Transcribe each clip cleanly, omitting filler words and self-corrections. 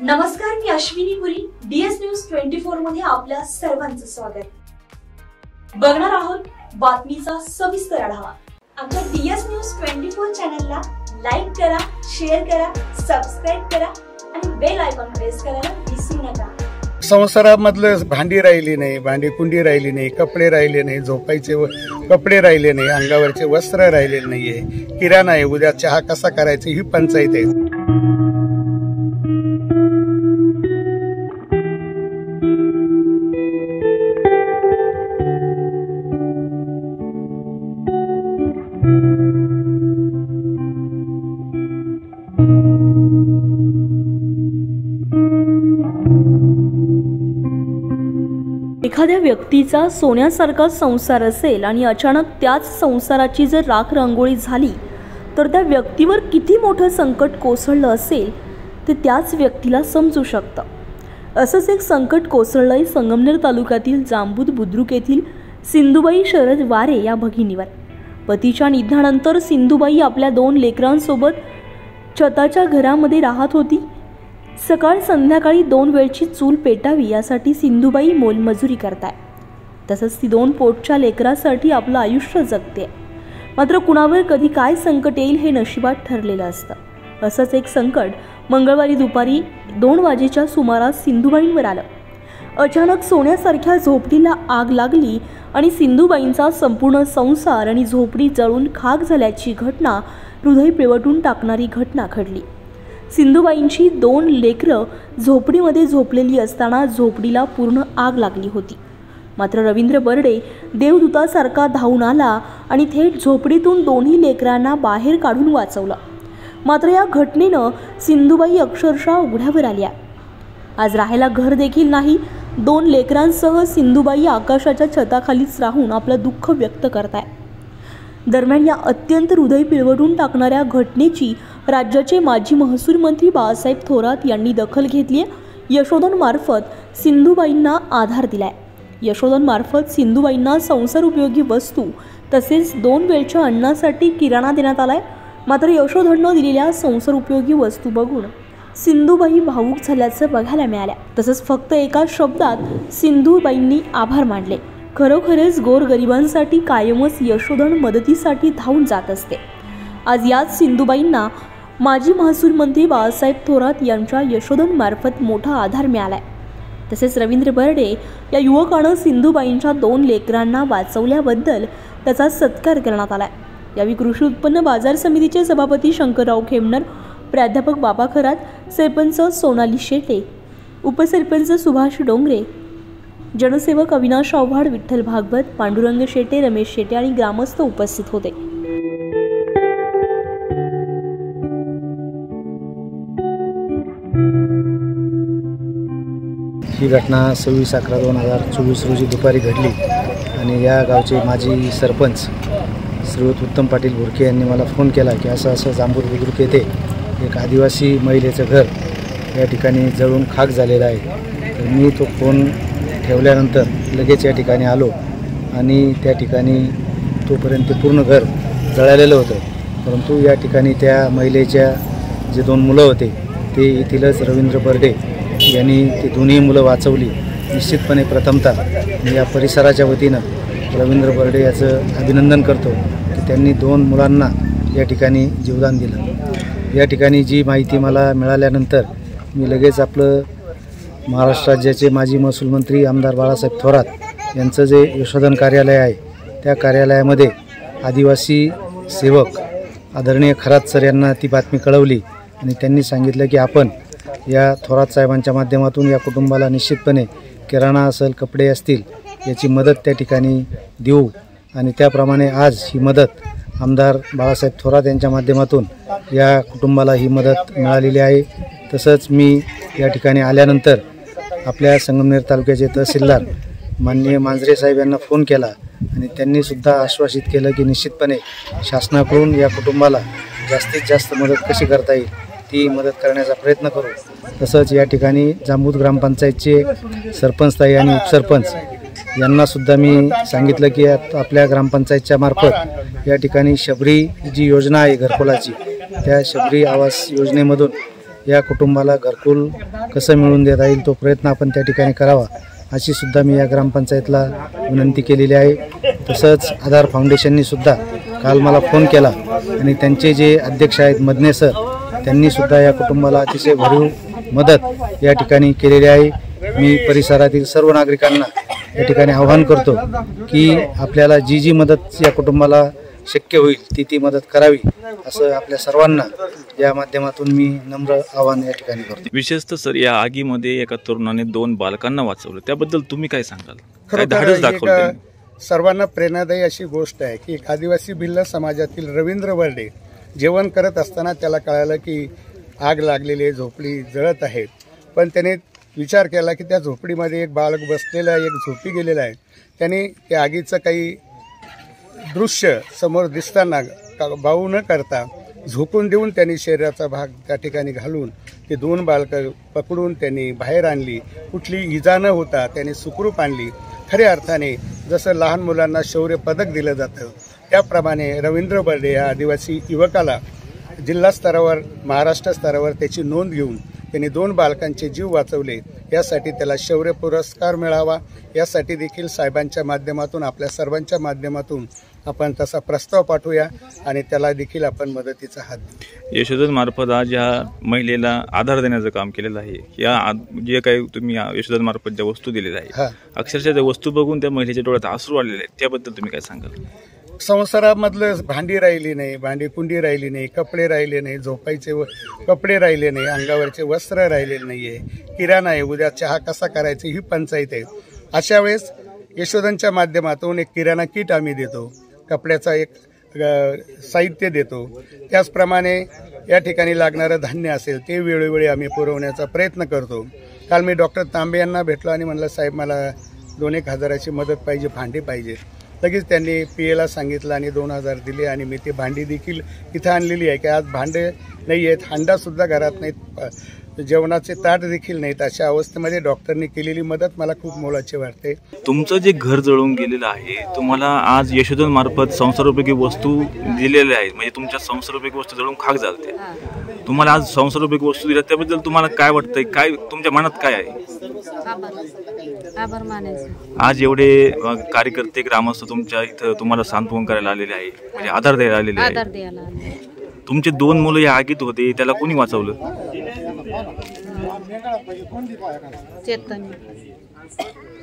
नमस्कार, मी अश्विनी पुरी. DS news 24 मध्ये आपल्या सर्वांचं स्वागत. बघणार आहोत बातमीचा सविस्तर आढावा. आमच्या DS न्यूज 24 चॅनलला लाईक करा, शेअर करा, सबस्क्राइब करा आणि बेल आयकॉन प्रेस करायला विसरू नका. संसारामधलं भांडी राहिली नाही, भांडी कुंडी राहिली नाही, कपडे राहिले नाही, झोपायचे कपडे राहिले नाही, अंगावरचे वस्त्र राहिलेले नाहीये, किराणा आहे, उद्या चहा कसा करायचा ही पंचायत आहे. एखाद्या व्यक्तीचा सोन्यासारखा संसार असेल आणि अचानक त्याच संसाराची जर राख रांगोळी झाली तर त्या व्यक्तीवर किती मोठं संकट कोसळलं असेल ते त्याच व्यक्तीला समजू शकतं. असंच एक संकट कोसळलंय संगमनेर तालुक्यातील जांबूद बुद्रुक येथील सिंधुबाई शरद वारे या भगिनीवर. पतीच्या निधनानंतर सिंधुबाई आपल्या 2 लेकरांसोबत छताच्या घरामध्ये राहत होती. सकाळ संध्याकाळी 2 वेळची चूल पेटावी यासाठी सिंधुबाई मोलमजुरी करताय. तसंच ती 2 पोटच्या लेकरासाठी आपलं आयुष्य जगते. मात्र कुणावर कधी काय संकट येईल हे नशिबात ठरलेलं असतं. असंच एक संकट मंगळवारी दुपारी 2 वाजेच्या सुमारास सिंधुबाईंवर आलं. अचानक सोन्यासारख्या झोपडीला आग लागली आणि सिंधुबाईंचा संपूर्ण संसार आणि झोपडी जळून खाक झाल्याची घटना, हृदय पिळवटून टाकणारी घटना घडली. सिंधुबाईंची 2 लेकरं झोपडीमध्ये झोपलेली असताना झोपडीला पूर्ण आग लागली होती. मात्र रवींद्र बर्डे देवदूतासारखा धावून आला आणि थेट झोपडीतून 2ही लेकरांना बाहेर काढून वाचवलं. मात्र या घटनेनं सिंधुबाई अक्षरशः उघड्यावर आल्या. आज राहायला घर देखील नाही. 2 लेकरांसह सिंधुबाई आकाशाच्या छताखालीच राहून आपलं दुःख व्यक्त करताय. दरम्यान या अत्यंत हृदय पिळवटून टाकणाऱ्या घटनेची राज्याचे माजी महसूल मंत्री बाळासाहेब थोरात यांनी दखल घेतली. यशोधनमार्फत सिंधुबाईंना आधार दिलाय. यशोधनमार्फत सिंधुबाईंना संसार उपयोगी वस्तू तसेच 2 वेळच्या अन्नासाठी किराणा देण्यात आलाय. मात्र यशोधननं दिलेल्या संसार उपयोगी वस्तू बघून सिंधुबाई भावूक झाल्याचं बघायला मिळालं. तसंच फक्त एका शब्दात सिंधुबाईंनी आभार मानले. खरोखरच गोरगरिबांसाठी कायमच यशोधन मदतीसाठी धावून जात असते. आज याच सिंधुबाईंना माजी महसूल मंत्री बाळासाहेब थोरात यांच्या यशोधनमार्फत मोठा आधार मिळालाय. तसेच रवींद्र बर्डे या युवकानं सिंधुबाईंच्या 2 लेकरांना वाचवल्याबद्दल त्याचा सत्कार करण्यात आलाय. यावेळी कृषी उत्पन्न बाजार समितीचे सभापती शंकरराव खेमनर, प्राध्यापक बाबा खरात, सरपंच सोनाली शेटे, उपसरपंच सुभाष डोंगरे, जनसेवक अविनाश आव्हाड, विठ्ठल भागवत, पांडुरंग शेटे, रमेश शेटे आणि ग्रामस्थ उपस्थित होते. ही घटना 26/11/2024 रोजी दुपारी घडली आणि या गावचे माजी सरपंच श्रीयुत उत्तम पाटील बुरके यांनी मला फोन केला की असं जांबूद बुद्रुक येथे एक आदिवासी महिलेचं घर या ठिकाणी जळून खाक झालेलं आहे. तर मी तो फोन ठेवल्यानंतर लगेच या ठिकाणी आलो आणि त्या ठिकाणी तोपर्यंत पूर्ण घर जळालेलं होतं. परंतु या ठिकाणी त्या महिलेच्या जे 2 मुलं होते ते येथीलच रवींद्र बर्डे यांनी ती दोन्ही मुलं वाचवली. निश्चितपणे प्रथमतः मी या परिसराच्या वतीनं रवींद्र बर्डे याचं अभिनंदन करतो की त्यांनी 2 मुलांना या ठिकाणी जीवदान दिलं. या ठिकाणी जी माहिती मला मिळाल्यानंतर मी लगेच आपलं महाराष्ट्र राज्याचे माजी महसूल मंत्री आमदार बाळासाहेब थोरात यांचं जे यशोधन कार्यालय आहे त्या कार्यालयामध्ये आदिवासी सेवक आदरणीय खरात सर यांना ती बातमी कळवली आणि त्यांनी सांगितलं की आपण या थोरात साहेबांच्या माध्यमातून या कुटुंबाला निश्चितपणे किराणा असेल, कपडे असतील याची मदत त्या ठिकाणी देऊ. आणि त्याप्रमाणे आज ही मदत आमदार बाळासाहेब थोरात यांच्या माध्यमातून या कुटुंबाला ही मदत मिळालेली आहे. तसंच मी या ठिकाणी आल्यानंतर आपल्या संगमनेर तालुक्याचे तहसीलदार माननीय मांजरे साहेब यांना फोन केला आणि त्यांनीसुद्धा आश्वासित केलं की निश्चितपणे शासनाकडून या कुटुंबाला जास्तीत जास्त मदत कशी करता येईल ती मदत करण्याचा प्रयत्न करू. तसंच या ठिकाणी जांबूद ग्रामपंचायतचे सरपंचताई आणि उपसरपंच यांनासुद्धा मी सांगितलं की आपल्या ग्रामपंचायतच्या मार्फत या ठिकाणी शबरी जी योजना आहे घरकुलाची, त्या शबरी आवास योजनेमधून या कुटुंबाला घरकुल कसं मिळवून देता येईल तो प्रयत्न आपण त्या ठिकाणी करावा अशी सुद्धा मी या ग्रामपंचायतला विनंती केलेली आहे. तसंच आधार फाउंडेशननी सुद्धा काल मला फोन केला आणि त्यांचे जे अध्यक्ष आहेत मदने सर त्यांनी सुद्धा या कुटुंबाला अतिशय भरीव मदत या ठिकाणी केलेली आहे. मी परिसरातील सर्व नागरिकांना या ठिकाणी आवाहन करतो की आपल्याला जी मदत या कुटुंबाला शक्य होईल ती मदत करावी असं आपल्या सर्वांना या माध्यमातून मी नम्र आवाहन या ठिकाणी करतो. विशेषतः सर या आगीमध्ये एका तरुणाने 2 बालकांना वाचवलं, त्याबद्दल तुम्ही काय सांगाल? खरोखर सर्वांना प्रेरणादायी अशी गोष्ट आहे की आदिवासी भिल्ल समाजातील रवींद्र बर्डे जेवण करत असताना त्याला कळालं की आग लागलेली आहे, झोपडी जळत आहे. पण त्याने विचार केला की त्या झोपडीमध्ये एक बालक बसलेला आहे, एक झोपी गेलेला आहे. त्याने त्या आगीचं काही दृश्य समोर दिसताना बाऊ न करता झोकून देऊन त्यांनी शरीराचा भाग त्या ठिकाणी घालून ते 2 बालकं पकडून त्यांनी बाहेर आणली. कुठली इजा न होता त्यांनी सुखरूप आणली. खऱ्या अर्थाने जसं लहान मुलांना शौर्य पदक दिलं जातं त्याप्रमाणे रवींद्र बर्डे या आदिवासी युवकाला जिल्हा स्तरावर महाराष्ट्र स्तरावर त्याची नोंद घेऊन त्यांनी 2 बालकांचे जीव वाचवले. यासाठी त्याला शौर्य पुरस्कार मिळावा यासाठी देखील साहेबांच्या माध्यमातून आपल्या सर्वांच्या माध्यमातून आपण तसा प्रस्ताव पाठवूया आणि त्याला देखील आपण मदतीचा हात देऊ. यशोधन मार्फत आज या महिलेला आधार देण्याचं काम केलेलं आहे. या जे काही तुम्ही यशोधन मार्फत ज्या वस्तू दिलेल्या आहे अक्षरशः त्या वस्तू बघून त्या महिलेच्या डोळ्यात अश्रू आलेले आहेत, त्याबद्दल तुम्ही काय सांगाल? संसारामधलं भांडी राहिली नाही, भांडी कुंडी राहिली नाही, कपडे राहिले नाही, झोपायचे कपडे राहिले नाही, अंगावरचे वस्त्र राहिलेले नाहीये, किराणा आहे, उद्या चहा कसा करायचा ही पंचायत आहे. अशा वेळेस यशोधनच्या माध्यमातून एक किराणा किट आम्ही देतो, कपड्याचा एक साहित्य देतो. त्याचप्रमाणे या ठिकाणी लागणारं धान्य असेल ते वेळोवेळी आम्ही पुरवण्याचा प्रयत्न करतो. काल मी डॉक्टर तांबे यांना भेटलो आणि म्हणलं साहेब मला 2-1 हजाराची मदत पाहिजे, भांडी पाहिजे. लगेच त्यांनी PA सांगितलं आणि 2,000 दिले आणि मी ती भांडी देखील इथं आणलेली आहे की आज भांडे नाही आहेत, हांडासुद्धा घरात नाहीत, जेवणाचे ताट देखील नाहीत. अशा अवस्थेमध्ये डॉक्टरनी केलेली मदत मला खूप मोलाची वाटते. तुमचं जे घर जळून गेलेलं आहे तुम्हाला आज यशोधन मार्फत संसारोपयोगी वस्तू दिलेल्या आहेत, म्हणजे तुमच्या संसारोपयोगी वस्तू जळून खाक झालते. तुम्हाला आज संसारोपयोगी वस्तू दिल्या त्याबद्दल तुम्हाला काय वाटतंय, काय तुमच्या मनात काय आहे? आभार मानायचं. आज एवढे कार्यकर्ते ग्रामस्थ तुमच्या इथं तुम्हाला सांत्वन करायला आलेले आहे, म्हणजे आधार द्यायला आलेले आहे. तुमचे 2 मुलं या आगीत होते, त्याला कोणी वाचवलं? चेतन.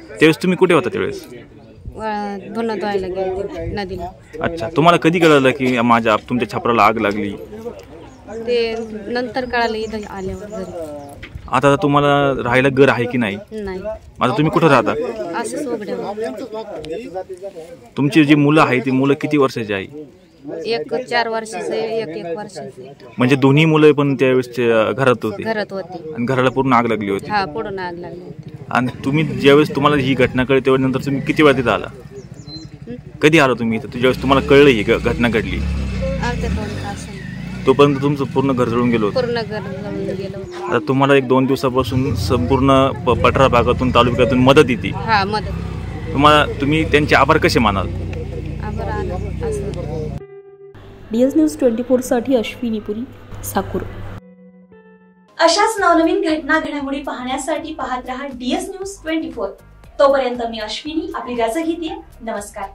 त्यावेळेस तुम्ही कुठे होता? त्यावेळेस धुणं धुवायला गेले नदीला. अच्छा, तुम्हाला कधी कळलं की तुमच्या छपराला आग लागली? ते नंतर कळालं इथं आल्यावर घरी. आता तुम्हाला राहायला घर आहे की नाही? नाही. आता तुम्ही कुठं राहता? असंच उघड्यावर. तुमची जी मुलं आहेत ती मुलं किती वर्षाची आहे? एक 4 वर्षाचं आहे, एक 1 वर्षाचं. म्हणजे दोन्ही मुलं पण त्यावेळेस घरात होते आणि घराला पूर्ण आग लागली होती? हा, पूर्ण आग लागली होती. आणि तुम्ही ज्यावेळेस तुम्हाला ही घटना कळली तेव्हा नंतर तुम्ही किती वेळा तिथं आला? कधी आला तुम्ही इथं ज्यावेळेस तुम्हाला कळलं ही घटना घडली? अर्ध्या 2 तास. तोपर्यंत तुमचं पूर्ण घर जळून गेलं होतं? पूर्ण घर जळून गेलं. आता तुम्हाला 1-2 दिवसापासून संपूर्ण पठार भागातून तालुक्यातून मदत येते. हा, मदत. तुम्ही त्यांचे आभार कसे मानाल? आभार असं. DS न्यूज 24 साठी अश्विनी पुरी, साकूर. अशाच नवनवीन घटना घडामोडी पाहण्यासाठी पाहत रहा DS न्यूज 24. तोपर्यंत मी अश्विनी आपली रजा घेते. नमस्कार.